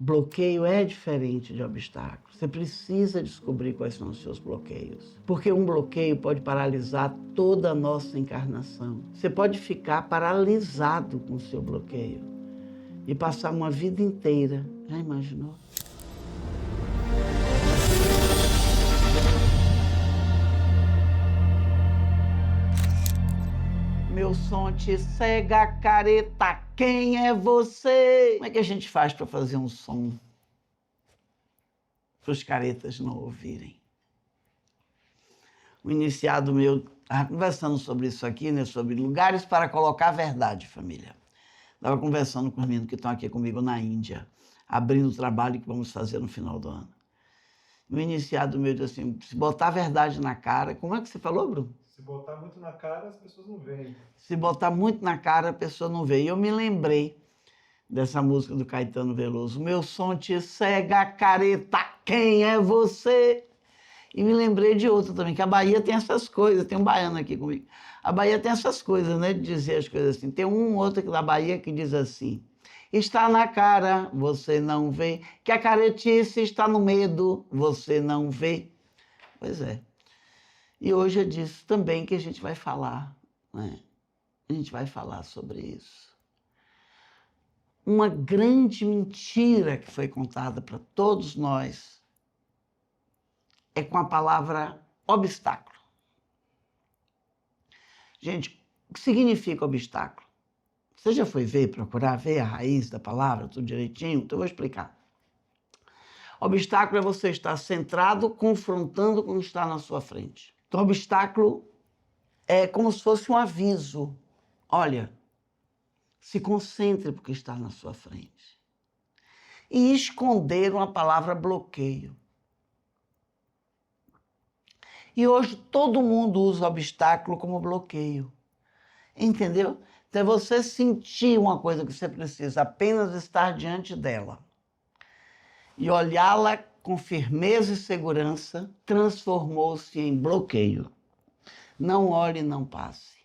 Bloqueio é diferente de obstáculo. Você precisa descobrir quais são os seus bloqueios. Porque um bloqueio pode paralisar toda a nossa encarnação. Você pode ficar paralisado com o seu bloqueio e passar uma vida inteira. Já imaginou? Meu som te cega, careta, quem é você? Como é que a gente faz para fazer um som para os caretas não ouvirem? O iniciado meu estava conversando sobre isso aqui, né? Sobre lugares para colocar a verdade, família. Estava conversando com os meninos que estão aqui comigo na Índia, abrindo o trabalho que vamos fazer no final do ano. O iniciado meu disse assim, se botar a verdade na cara... Como é que você falou, Bruno? Se botar muito na cara, as pessoas não veem. Se botar muito na cara, a pessoa não vê. E eu me lembrei dessa música do Caetano Veloso. Meu som te cega, careta, quem é você? E me lembrei de outra também, que a Bahia tem essas coisas. Tem um baiano aqui comigo. A Bahia tem essas coisas, né? De dizer as coisas assim. Tem um outro aqui da Bahia que diz assim: está na cara, você não vê. Que a caretice está no medo, você não vê. Pois é. E hoje é disso também que a gente vai falar, né? A gente vai falar sobre isso. Uma grande mentira que foi contada para todos nós é com a palavra obstáculo. Gente, o que significa obstáculo? Você já foi procurar ver a raiz da palavra, tudo direitinho? Então eu vou explicar. Obstáculo é você estar centrado, confrontando com o que está na sua frente. Então, obstáculo é como se fosse um aviso. Olha, se concentre porque está na sua frente. E esconder uma palavra bloqueio. E hoje todo mundo usa obstáculo como bloqueio. Entendeu? Então é você sentir uma coisa que você precisa apenas estar diante dela e olhá-la com firmeza e segurança, transformou-se em bloqueio. Não olhe, não passe.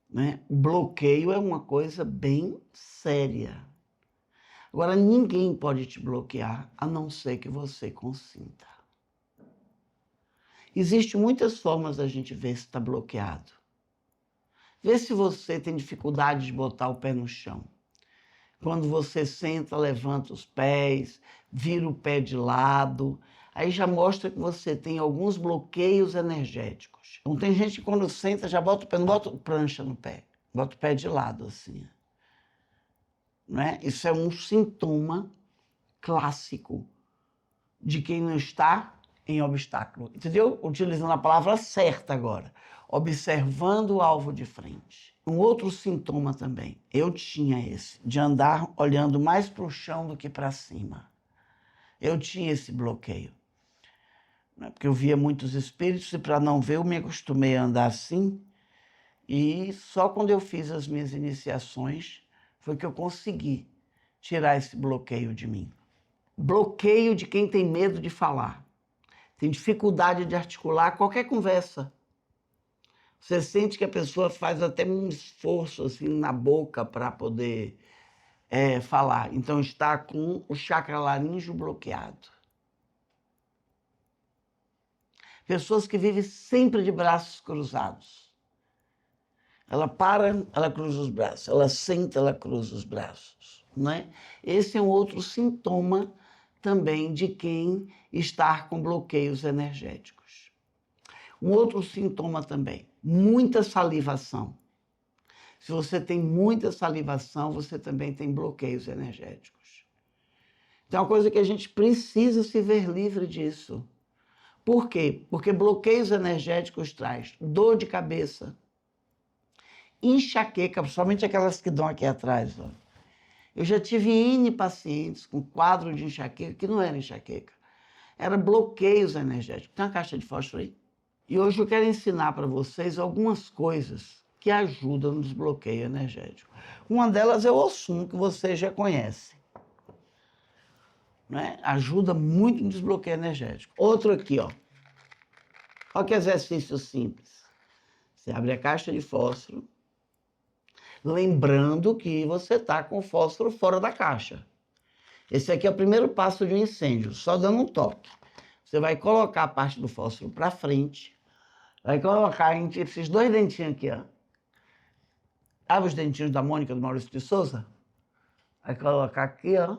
Né? Bloqueio é uma coisa bem séria. Agora, ninguém pode te bloquear, a não ser que você consinta. Existem muitas formas da gente ver se está bloqueado. Vê se você tem dificuldade de botar o pé no chão. Quando você senta, levanta os pés, vira o pé de lado, aí já mostra que você tem alguns bloqueios energéticos. Então tem gente que quando senta já bota o pé, não bota prancha no pé, bota o pé de lado assim. Não é? Isso é um sintoma clássico de quem não está em obstáculo. Entendeu? Utilizando a palavra certa agora. Observando o alvo de frente. Um outro sintoma também, eu tinha esse, de andar olhando mais para o chão do que para cima. Eu tinha esse bloqueio. Porque eu via muitos espíritos e para não ver eu me acostumei a andar assim. E só quando eu fiz as minhas iniciações foi que eu consegui tirar esse bloqueio de mim. Bloqueio de quem tem medo de falar. Tem dificuldade de articular qualquer conversa. Você sente que a pessoa faz até um esforço assim na boca para poder falar. Então está com o chakra laríngeo bloqueado. Pessoas que vivem sempre de braços cruzados. Ela para, ela cruza os braços. Ela senta, ela cruza os braços. Não é? Esse é um outro sintoma também de quem está com bloqueios energéticos. Um outro sintoma também, muita salivação. Se você tem muita salivação, você também tem bloqueios energéticos. Então é uma coisa que a gente precisa se ver livre disso. Por quê? Porque bloqueios energéticos traz dor de cabeça, enxaqueca, principalmente aquelas que dão aqui atrás. Ó. Eu já tive N pacientes com quadro de enxaqueca, que não era enxaqueca, era bloqueios energéticos. Tem uma caixa de fósforo aí? E hoje eu quero ensinar para vocês algumas coisas que ajudam no desbloqueio energético. Uma delas é o Ossum, que você já conhece. Né? Ajuda muito no desbloqueio energético. Outro aqui, ó. Olha que exercício simples. Você abre a caixa de fósforo, lembrando que você está com o fósforo fora da caixa. Esse aqui é o primeiro passo de um incêndio, só dando um toque. Você vai colocar a parte do fósforo para frente, vai colocar entre esses dois dentinhos aqui, ó. Sabe os dentinhos da Mônica, do Maurício de Souza? Vai colocar aqui, ó.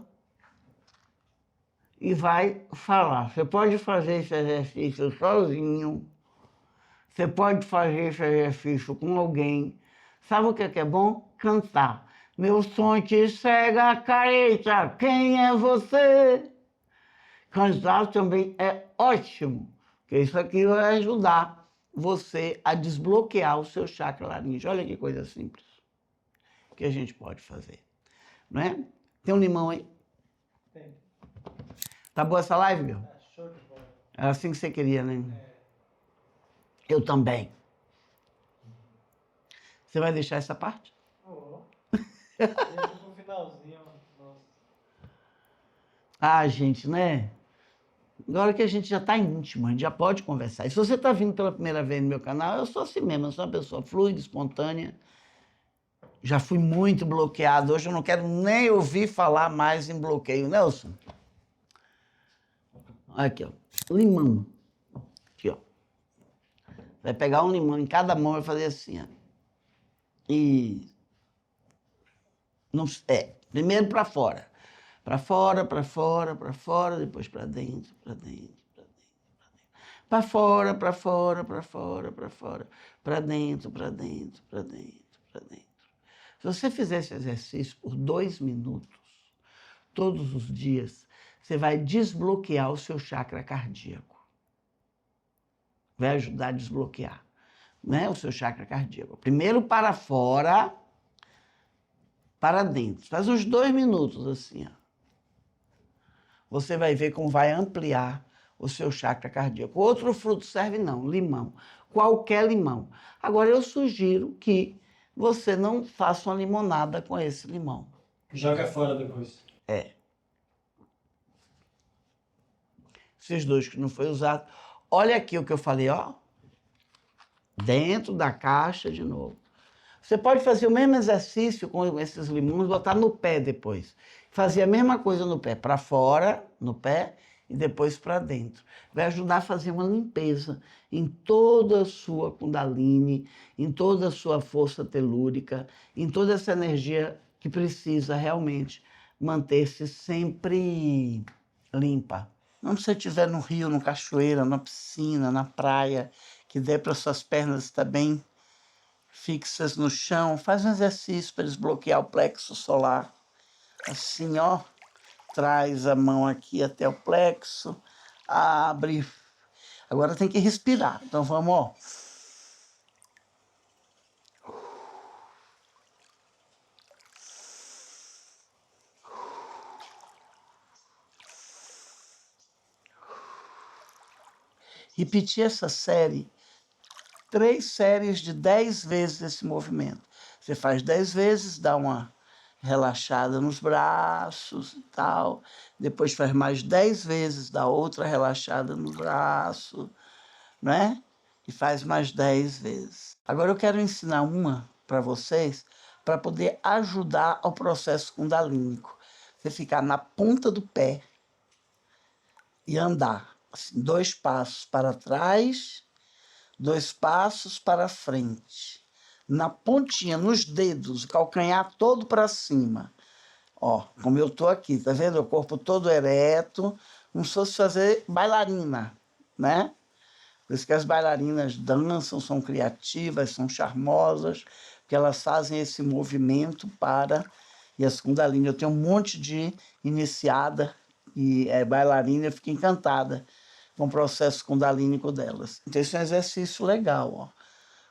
E vai falar. Você pode fazer esse exercício sozinho. Você pode fazer esse exercício com alguém. Sabe o que é bom? Cantar. Meu som te cega a careta, quem é você? Cantar também é ótimo, porque isso aqui vai ajudar você a desbloquear o seu chakra laríngeo. Olha que coisa simples que a gente pode fazer, não é? Tem um limão aí? Tem. Tá boa essa live, meu? Show de bola. Era assim que você queria, né? Eu também. Você vai deixar essa parte? Oh. No finalzinho, nossa. Ah, gente, né? Agora que a gente já está íntimo, a gente já pode conversar. E se você está vindo pela primeira vez no meu canal, eu sou assim mesmo, eu sou uma pessoa fluida, espontânea. Já fui muito bloqueado. Hoje eu não quero nem ouvir falar mais em bloqueio. Nelson. Aqui, ó. Limão. Aqui, ó. Vai pegar um limão em cada mão e fazer assim, ó. E... Não, primeiro para fora. Para fora, para fora, para fora, depois para dentro, para dentro, para dentro, para fora, para fora, para fora, para fora, para dentro, para dentro, para dentro, para dentro. Se você fizer esse exercício por 2 minutos, todos os dias, você vai desbloquear o seu chakra cardíaco. Vai ajudar a desbloquear, né, o seu chakra cardíaco. Primeiro para fora, para dentro. Faz uns 2 minutos assim, ó. Você vai ver como vai ampliar o seu chakra cardíaco. Outro fruto serve não, limão. Qualquer limão. Agora eu sugiro que você não faça uma limonada com esse limão. Joga fora depois. É. Esses dois que não foi usado. Olha aqui o que eu falei, ó. Dentro da caixa de novo. Você pode fazer o mesmo exercício com esses limões, botar no pé depois. Fazer a mesma coisa no pé, para fora, no pé, e depois para dentro. Vai ajudar a fazer uma limpeza em toda a sua Kundalini, em toda a sua força telúrica, em toda essa energia que precisa realmente manter-se sempre limpa. Onde você estiver no rio, no cachoeira, na piscina, na praia, que dê para suas pernas estar bem fixas no chão, faz um exercício para desbloquear o plexo solar. Assim, ó, traz a mão aqui até o plexo, abre. Agora tem que respirar. Então vamos, ó. Repetir essa série, 3 séries de 10 vezes esse movimento. Você faz 10 vezes, dá uma relaxada nos braços e tal. Depois faz mais 10 vezes, dá outra relaxada no braço, né? E faz mais 10 vezes. Agora eu quero ensinar uma para vocês, para poder ajudar ao processo kundalínico. Você ficar na ponta do pé e andar. Assim, 2 passos para trás, 2 passos para frente. Na pontinha, nos dedos, o calcanhar todo para cima. Ó, como eu tô aqui, tá vendo? O corpo todo ereto, como se fosse fazer bailarina, né? Por isso que as bailarinas dançam, são criativas, são charmosas, porque elas fazem esse movimento para... E as Kundalini, eu tenho um monte de iniciada e bailarina, eu fico encantada com o processo kundalínico delas. Então, isso é um exercício legal, ó.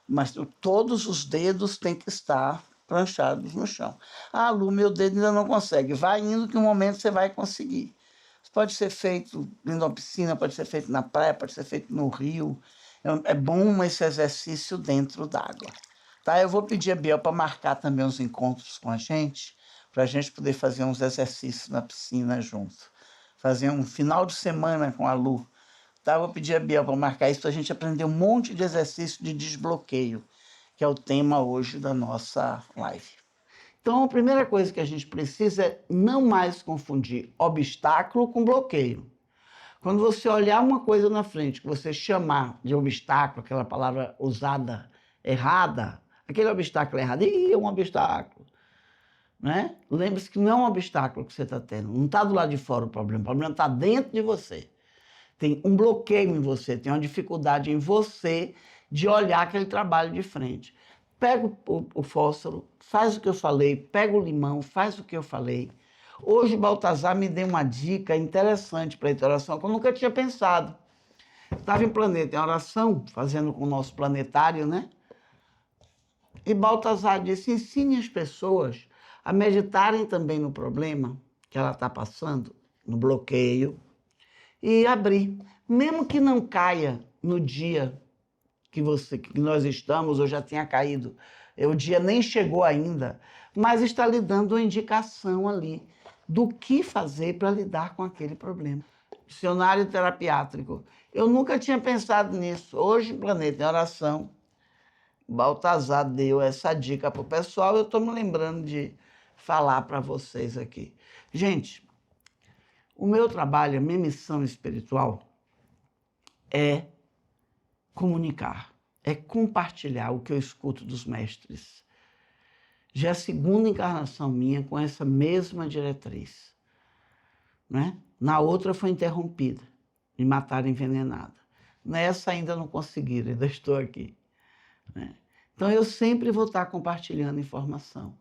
Mas todos os dedos têm que estar pranchados no chão. Ah, Lu, meu dedo ainda não consegue. Vai indo que um momento você vai conseguir. Pode ser feito na piscina, pode ser feito na praia, pode ser feito no rio. É bom esse exercício dentro d'água. Tá? Eu vou pedir a Biel para marcar também os encontros com a gente, para a gente poder fazer uns exercícios na piscina junto. Fazer um final de semana com a Lu. Tá? Eu vou pedir a Biel para marcar isso para a gente aprender um monte de exercício de desbloqueio, que é o tema hoje da nossa live. Então, a primeira coisa que a gente precisa é não mais confundir obstáculo com bloqueio. Quando você olhar uma coisa na frente, que você chamar de obstáculo, aquela palavra usada errada, aquele obstáculo errado, é um obstáculo. Né? Lembre-se que não é um obstáculo que você está tendo, não está do lado de fora o problema está dentro de você. Tem um bloqueio em você, tem uma dificuldade em você de olhar aquele trabalho de frente. Pega o fósforo, faz o que eu falei, pega o limão, faz o que eu falei. Hoje, Baltazar me deu uma dica interessante para a oração que eu nunca tinha pensado. Estava em planeta, em oração, fazendo com o nosso planetário, né? E Baltazar disse, ensine as pessoas a meditarem também no problema que ela está passando, no bloqueio, e abrir. Mesmo que não caia no dia que nós estamos, ou já tenha caído, o dia nem chegou ainda, mas está lhe dando uma indicação ali do que fazer para lidar com aquele problema. Dicionário terapiátrico. Eu nunca tinha pensado nisso. Hoje, Planeta em Oração, Baltazar deu essa dica para o pessoal, eu estou me lembrando de falar para vocês aqui. Gente, o meu trabalho, a minha missão espiritual é comunicar, é compartilhar o que eu escuto dos mestres. Já é a segunda encarnação minha com essa mesma diretriz. Né? Na outra foi interrompida, me mataram envenenada. Nessa ainda não conseguiram, ainda estou aqui. Né? Então eu sempre vou estar compartilhando informação.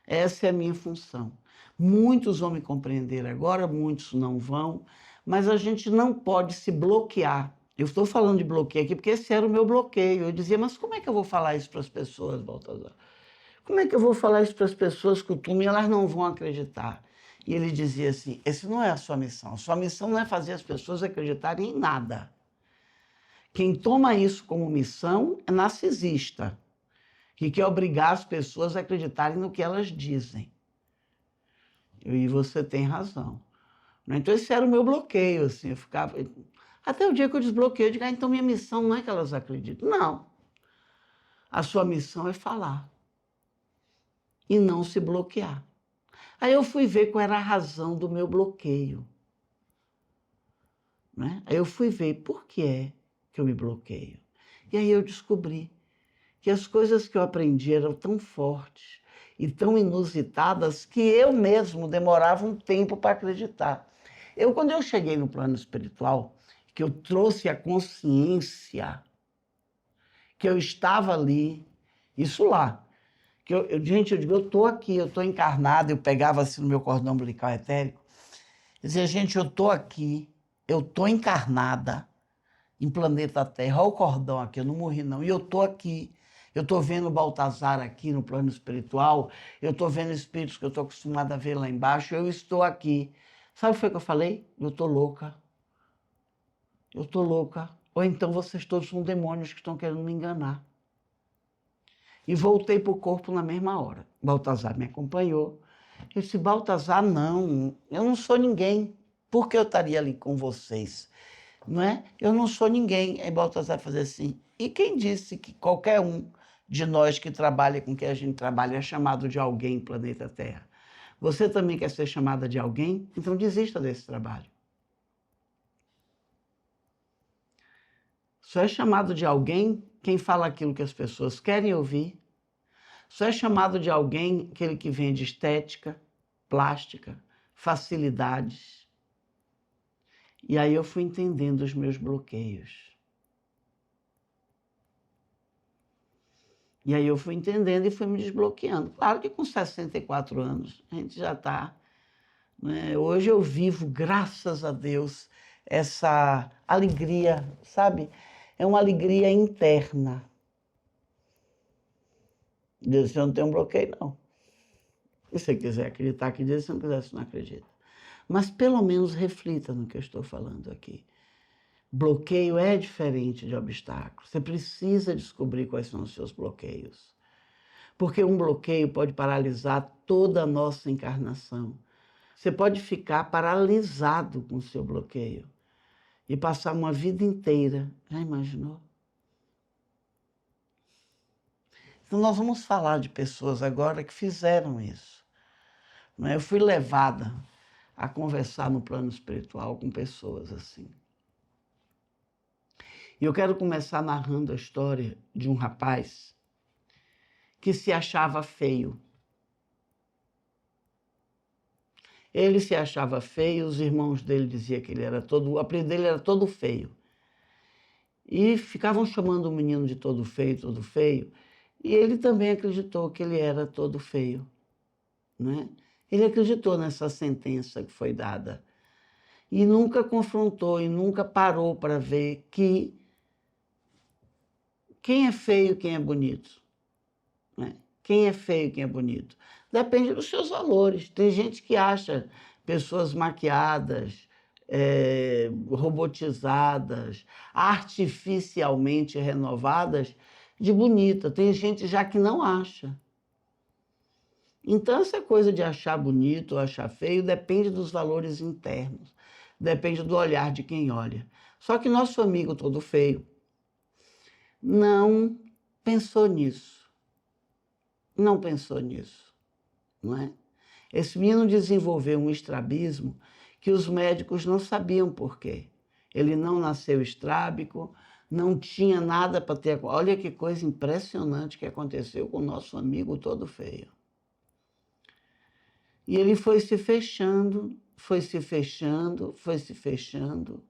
Essa é a minha função. Muitos vão me compreender agora, muitos não vão, mas a gente não pode se bloquear. Eu estou falando de bloqueio aqui porque esse era o meu bloqueio. Eu dizia, mas como é que eu vou falar isso para as pessoas, Baltazar? Como é que eu vou falar isso para as pessoas, Kuthumi, e elas não vão acreditar? E ele dizia assim, essa não é a sua missão. A sua missão não é fazer as pessoas acreditarem em nada. Quem toma isso como missão é narcisista, que quer obrigar as pessoas a acreditarem no que elas dizem. E você tem razão. Então esse era o meu bloqueio, assim, eu ficava... Até o dia que eu desbloqueei, eu digo, então minha missão não é que elas acreditem. Não. A sua missão é falar. E não se bloquear. Aí eu fui ver qual era a razão do meu bloqueio. Né? Aí eu fui ver por que é que eu me bloqueio. E aí eu descobri que as coisas que eu aprendi eram tão fortes e tão inusitadas que eu mesmo demorava um tempo para acreditar. Quando eu cheguei no plano espiritual, que eu trouxe a consciência que eu estava ali, isso lá, gente, eu digo, eu estou aqui, eu estou encarnado, eu pegava assim no meu cordão umbilical etérico, e dizia, gente, eu estou aqui, eu estou encarnada em planeta Terra, olha o cordão aqui, eu não morri não, e eu estou aqui, eu estou vendo o Baltazar aqui no plano espiritual, eu estou vendo espíritos que eu estou acostumada a ver lá embaixo, eu estou aqui. Sabe o que foi que eu falei? Eu estou louca. Eu estou louca. Ou então vocês todos são demônios que estão querendo me enganar. E voltei para o corpo na mesma hora. Baltazar me acompanhou. Eu disse, Baltazar, não, eu não sou ninguém. Por que eu estaria ali com vocês? Não é? Eu não sou ninguém. Aí Baltazar fazia assim. E quem disse que qualquer um de nós que trabalha com quem a gente trabalha é chamado de alguém, planeta Terra? Você também quer ser chamada de alguém? Então desista desse trabalho. Só é chamado de alguém quem fala aquilo que as pessoas querem ouvir. Só é chamado de alguém aquele que vende estética, plástica, facilidades. E aí eu fui entendendo os meus bloqueios. E aí eu fui entendendo e fui me desbloqueando. Claro que com 64 anos a gente já está... Né? Hoje eu vivo, graças a Deus, essa alegria, sabe? É uma alegria interna. Deus, eu não tenho um bloqueio, não. Se você quiser acreditar, acredita. Se não quiser, você não acredita. Mas pelo menos reflita no que eu estou falando aqui. Bloqueio é diferente de obstáculo. Você precisa descobrir quais são os seus bloqueios. Porque um bloqueio pode paralisar toda a nossa encarnação. Você pode ficar paralisado com o seu bloqueio e passar uma vida inteira. Já imaginou? Então, nós vamos falar de pessoas agora que fizeram isso. Não é? Eu fui levada a conversar no plano espiritual com pessoas assim. E eu quero começar narrando a história de um rapaz que se achava feio. Ele se achava feio, os irmãos dele diziam que ele era todo... O apelido dele era todo feio. E ficavam chamando o menino de todo feio, todo feio. E ele também acreditou que ele era todo feio, né? Ele acreditou nessa sentença que foi dada. E nunca confrontou e nunca parou para ver que quem é feio, quem é bonito, né? Quem é feio, quem é bonito. Depende dos seus valores. Tem gente que acha pessoas maquiadas, robotizadas, artificialmente renovadas de bonita. Tem gente já que não acha. Então, essa coisa de achar bonito ou achar feio depende dos valores internos, depende do olhar de quem olha. Só que nosso amigo todo feio não pensou nisso. Não pensou nisso, não é? Esse menino desenvolveu um estrabismo que os médicos não sabiam por quê. Ele não nasceu estrábico, não tinha nada para ter... Olha que coisa impressionante que aconteceu com o nosso amigo todo feio. E ele foi se fechando, foi se fechando, foi se fechando.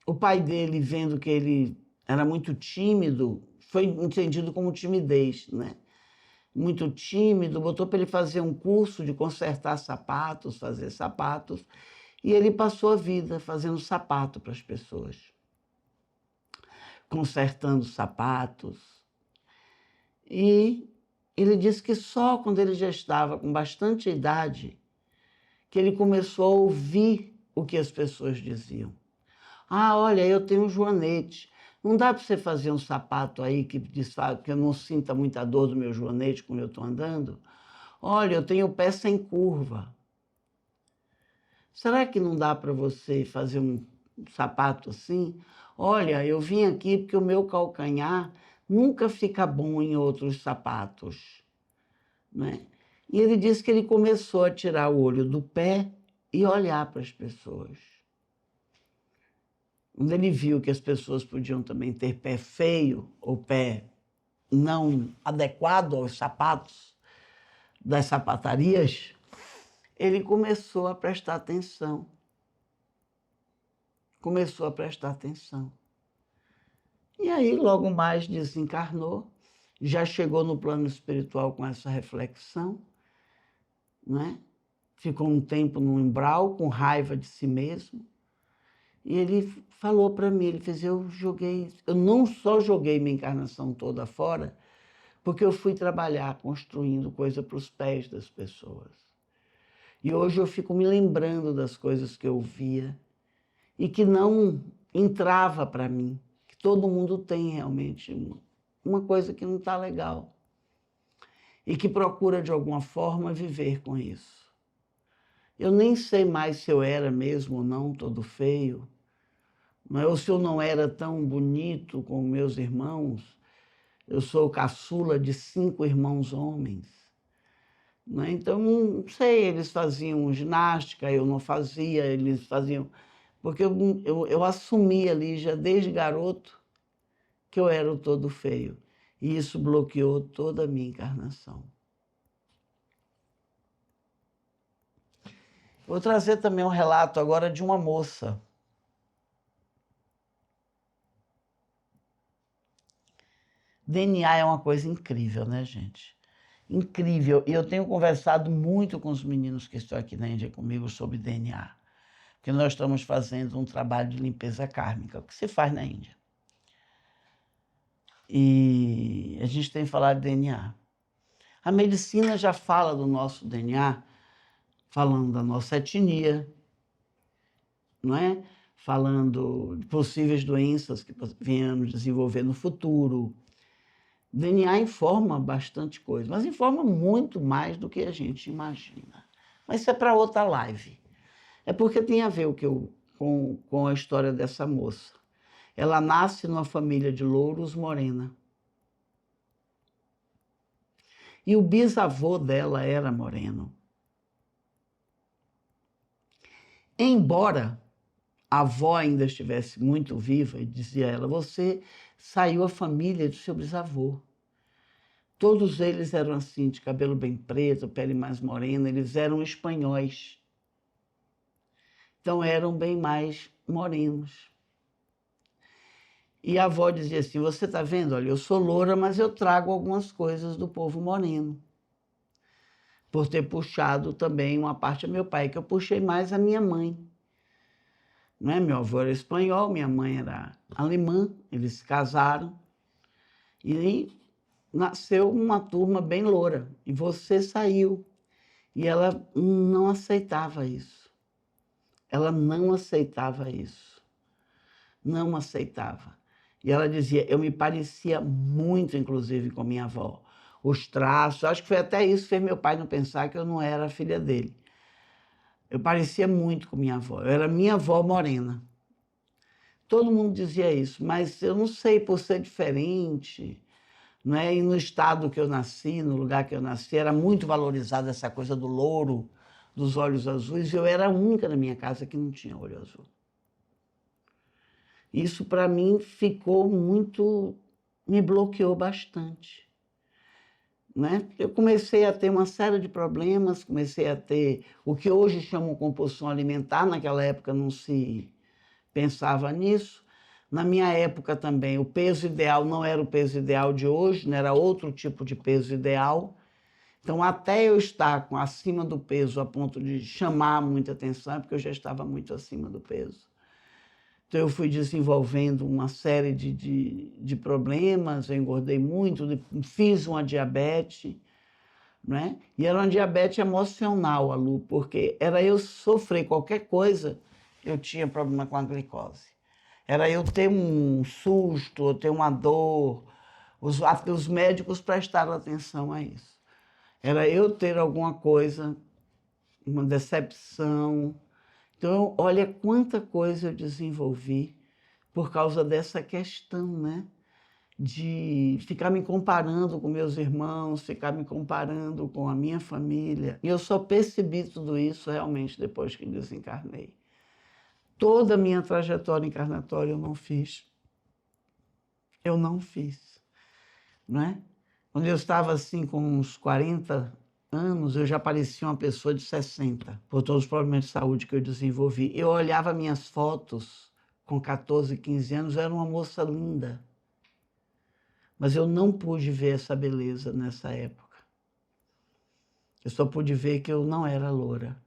O pai dele, vendo que ele era muito tímido, foi entendido como timidez, né? Muito tímido, botou para ele fazer um curso de consertar sapatos, fazer sapatos, e ele passou a vida fazendo sapato para as pessoas, consertando sapatos. E ele disse que só quando ele já estava com bastante idade que ele começou a ouvir o que as pessoas diziam. Ah, olha, eu tenho um joanete. Não dá para você fazer um sapato aí que eu não sinta muita dor do meu joanete quando eu estou andando? Olha, eu tenho o pé sem curva. Será que não dá para você fazer um sapato assim? Olha, eu vim aqui porque o meu calcanhar nunca fica bom em outros sapatos, né? E ele disse que ele começou a tirar o olho do pé e olhar para as pessoas. Quando ele viu que as pessoas podiam também ter pé feio ou pé não adequado aos sapatos das sapatarias, ele começou a prestar atenção. Começou a prestar atenção. E aí, logo mais, desencarnou, já chegou no plano espiritual com essa reflexão, né? Ficou um tempo no umbral, com raiva de si mesmo. E ele falou para mim, ele fez, eu não só joguei minha encarnação toda fora, porque eu fui trabalhar construindo coisa para os pés das pessoas. E hoje eu fico me lembrando das coisas que eu via e que não entrava para mim, que todo mundo tem realmente uma coisa que não está legal e que procura de alguma forma viver com isso. Eu nem sei mais se eu era mesmo ou não todo feio, ou se eu não era tão bonito como meus irmãos. Eu sou caçula de 5 irmãos homens. Então, não sei, eles faziam ginástica, eu não fazia, eles faziam... Porque eu assumi ali, já desde garoto, que eu era o todo feio. E isso bloqueou toda a minha encarnação. Vou trazer também um relato agora de uma moça. DNA é uma coisa incrível, né, gente? Incrível. E eu tenho conversado muito com os meninos que estão aqui na Índia comigo sobre DNA. Porque nós estamos fazendo um trabalho de limpeza kármica, o que se faz na Índia. E a gente tem falado de DNA. A medicina já fala do nosso DNA, falando da nossa etnia, não é? Falando de possíveis doenças que venhamos desenvolver no futuro. DNA informa bastante coisa, mas informa muito mais do que a gente imagina. Mas isso é para outra live. É porque tem a ver com a história dessa moça. Ela nasce numa família de louros morena. E o bisavô dela era moreno. Embora a avó ainda estivesse muito viva, e dizia ela, você saiu a família do seu bisavô. Todos eles eram assim, de cabelo bem preto, pele mais morena, eles eram espanhóis. Então eram bem mais morenos. E a avó dizia assim, você está vendo? Olha, eu sou loura, mas eu trago algumas coisas do povo moreno. Por ter puxado também uma parte do meu pai, que eu puxei mais a minha mãe. Não é? Meu avô era espanhol, minha mãe era alemã, eles se casaram. E nasceu uma turma bem loura. E você saiu. E ela não aceitava isso. Ela não aceitava isso. Não aceitava. E ela dizia, eu me parecia muito, inclusive, com minha avó. Os traços, acho que foi até isso que fez meu pai não pensar que eu não era filha dele. Eu parecia muito com minha avó. Eu era minha avó morena. Todo mundo dizia isso, mas eu não sei, por ser diferente, não é? E no estado que eu nasci, no lugar que eu nasci, era muito valorizada essa coisa do louro, dos olhos azuis, e eu era a única na minha casa que não tinha olho azul. Isso, para mim, ficou muito... me bloqueou bastante. Né? Eu comecei a ter uma série de problemas, comecei a ter o que hoje chamam compulsão alimentar, naquela época não se pensava nisso. Na minha época também, o peso ideal não era o peso ideal de hoje, né? Era outro tipo de peso ideal. Então, até eu estar acima do peso a ponto de chamar muita atenção, é porque eu já estava muito acima do peso. Então, eu fui desenvolvendo uma série de problemas, eu engordei muito, fiz uma diabetes, né? E era uma diabetes emocional, Lu, porque era eu sofrer qualquer coisa, eu tinha problema com a glicose. Era eu ter um susto, ou ter uma dor, os médicos prestaram atenção a isso. Era eu ter alguma coisa, uma decepção. Então, olha quanta coisa eu desenvolvi por causa dessa questão, né? De ficar me comparando com meus irmãos, ficar me comparando com a minha família. E eu só percebi tudo isso realmente depois que desencarnei. Toda a minha trajetória encarnatória eu não fiz. Eu não fiz, não é? Quando eu estava assim com uns 40 anos, eu já parecia uma pessoa de 60, por todos os problemas de saúde que eu desenvolvi. Eu olhava minhas fotos com 14, 15 anos, eu era uma moça linda. Mas eu não pude ver essa beleza nessa época. Eu só pude ver que eu não era loura.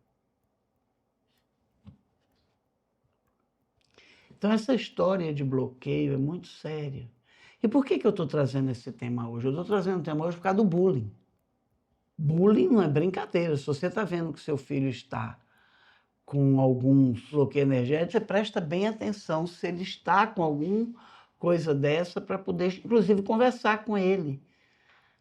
Então, essa história de bloqueio é muito séria. E por que eu estou trazendo esse tema hoje? Eu estou trazendo o tema hoje por causa do bullying. Bullying não é brincadeira. Se você está vendo que seu filho está com algum bloqueio energético, você presta bem atenção se ele está com alguma coisa dessa para poder, inclusive, conversar com ele,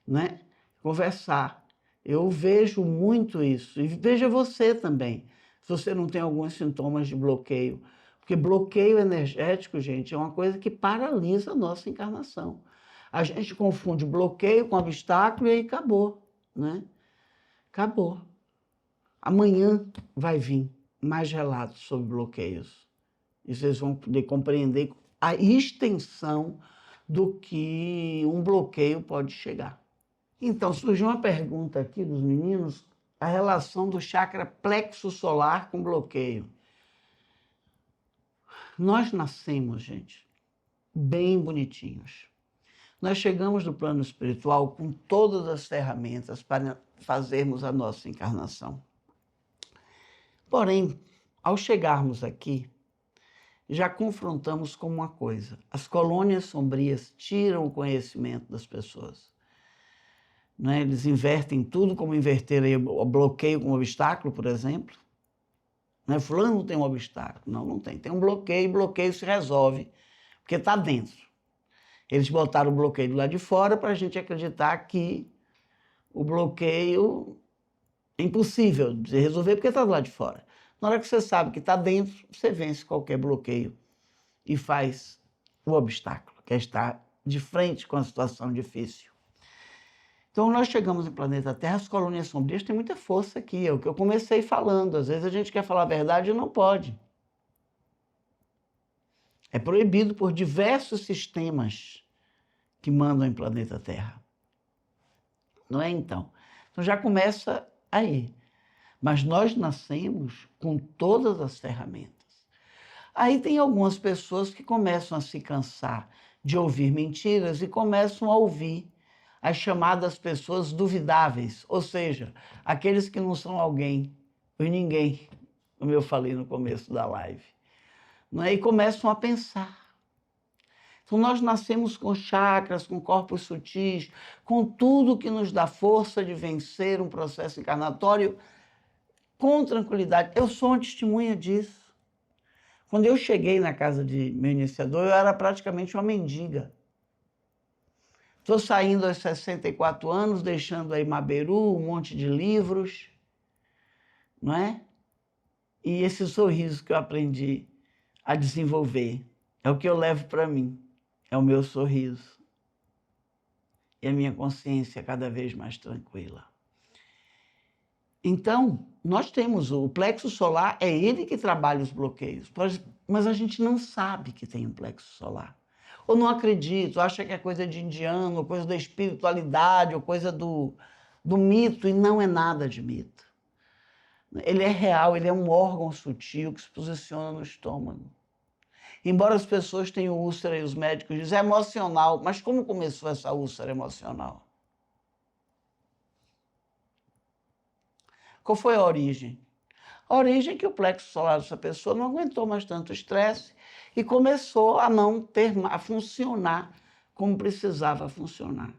né? Conversar. Eu vejo muito isso. E veja você também, se você não tem alguns sintomas de bloqueio. Porque bloqueio energético, gente, é uma coisa que paralisa a nossa encarnação. A gente confunde bloqueio com obstáculo e aí acabou, né? Acabou. Amanhã vai vir mais relatos sobre bloqueios. E vocês vão poder compreender a extensão do que um bloqueio pode chegar. Então, surgiu uma pergunta aqui dos meninos, a relação do chakra plexo solar com bloqueio. Nós nascemos, gente, bem bonitinhos. Nós chegamos no plano espiritual com todas as ferramentas para fazermos a nossa encarnação. Porém, ao chegarmos aqui, já confrontamos com uma coisa. As colônias sombrias tiram o conhecimento das pessoas. Né? Eles invertem tudo, como inverteram o bloqueio com obstáculo, por exemplo. Né? Fulano não tem um obstáculo. Não, não tem. Tem um bloqueio, e bloqueio se resolve, porque está dentro. Eles botaram o bloqueio do lado de fora para a gente acreditar que o bloqueio é impossível de resolver porque está do lado de fora. Na hora que você sabe que está dentro, você vence qualquer bloqueio e faz o obstáculo, que é estar de frente com a situação difícil. Então, nós chegamos em planeta Terra, as colônias sombrias têm muita força aqui, é o que eu comecei falando. Às vezes a gente quer falar a verdade e não pode. É proibido por diversos sistemas que mandam em planeta Terra. Não é então? Então já começa aí. Mas nós nascemos com todas as ferramentas. Aí tem algumas pessoas que começam a se cansar de ouvir mentiras e começam a ouvir as chamadas pessoas duvidáveis, ou seja, aqueles que não são alguém, ou ninguém, como eu falei no começo da live. Não é? E começam a pensar. Então nós nascemos com chakras, com corpos sutis, com tudo que nos dá força de vencer um processo encarnatório com tranquilidade. Eu sou uma testemunha disso. Quando eu cheguei na casa de meu iniciador, eu era praticamente uma mendiga. Estou saindo aos 64 anos, deixando aí Maberu, um monte de livros, não é? E esse sorriso que eu aprendi a desenvolver é o que eu levo para mim, é o meu sorriso. E a minha consciência cada vez mais tranquila. Então, nós temos o plexo solar, é ele que trabalha os bloqueios, mas a gente não sabe que tem um plexo solar. Ou não acredita, ou acha que é coisa de indiano, ou coisa da espiritualidade, ou coisa do mito, e não é nada de mito. Ele é real, ele é um órgão sutil que se posiciona no estômago. Embora as pessoas tenham úlcera e os médicos dizem é emocional, mas como começou essa úlcera emocional? Qual foi a origem? A origem é que o plexo solar dessa pessoa não aguentou mais tanto estresse e começou a não a funcionar como precisava funcionar.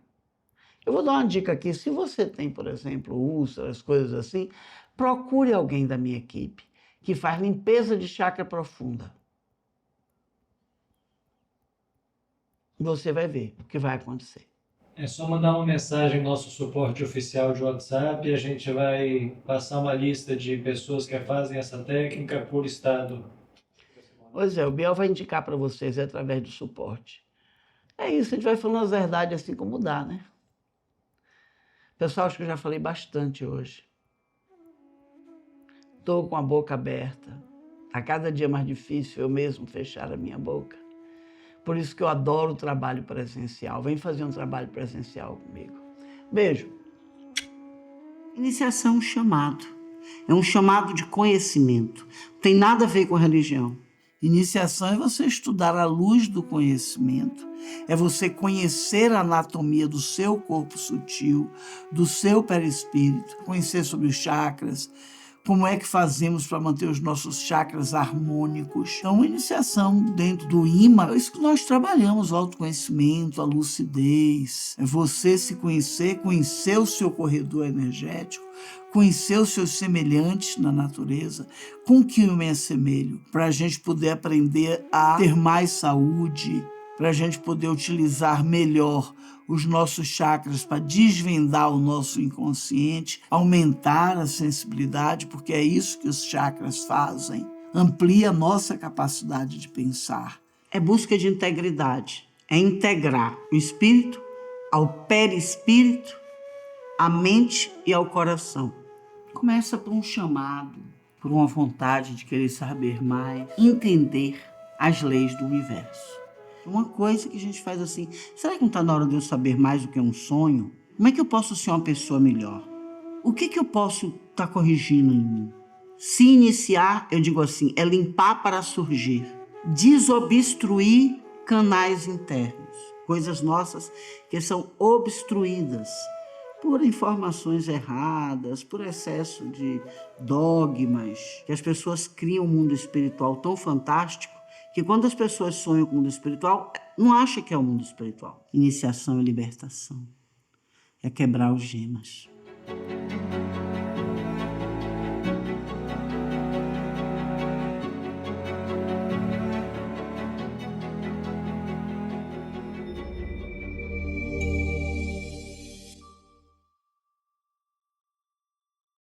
Eu vou dar uma dica aqui. Se você tem, por exemplo, úlceras, coisas assim, procure alguém da minha equipe que faz limpeza de chakra profunda. Você vai ver o que vai acontecer. É só mandar uma mensagem no nosso suporte oficial de WhatsApp e a gente vai passar uma lista de pessoas que fazem essa técnica por estado. Pois é, o Biel vai indicar para vocês através do suporte. É isso, a gente vai falando as verdades assim como dá, né? Pessoal, acho que eu já falei bastante hoje. Estou com a boca aberta. A cada dia mais difícil eu mesmo fechar a minha boca. Por isso que eu adoro o trabalho presencial. Vem fazer um trabalho presencial comigo. Beijo. Iniciação é um chamado. É um chamado de conhecimento. Não tem nada a ver com religião. Iniciação é você estudar à luz do conhecimento. É você conhecer a anatomia do seu corpo sutil, do seu perispírito, conhecer sobre os chakras, como é que fazemos para manter os nossos chakras harmônicos. Então, iniciação dentro do IMA, é isso que nós trabalhamos, o autoconhecimento, a lucidez. É você se conhecer, conhecer o seu corredor energético, conhecer os seus semelhantes na natureza, com que eu me assemelho, para a gente poder aprender a ter mais saúde, para a gente poder utilizar melhor os nossos chakras para desvendar o nosso inconsciente, aumentar a sensibilidade, porque é isso que os chakras fazem. Amplia a nossa capacidade de pensar. É busca de integridade, é integrar o espírito ao perispírito, à mente e ao coração. Começa por um chamado, por uma vontade de querer saber mais, entender as leis do universo. Uma coisa que a gente faz assim, será que não está na hora de eu saber mais do que um sonho? Como é que eu posso ser uma pessoa melhor? O que eu posso estar corrigindo em mim? Se iniciar, eu digo assim, é limpar para surgir. Desobstruir canais internos. Coisas nossas que são obstruídas por informações erradas, por excesso de dogmas, que as pessoas criam um mundo espiritual tão fantástico que quando as pessoas sonham com o mundo espiritual, não acham que é o mundo espiritual. Iniciação e libertação. É quebrar os gemas.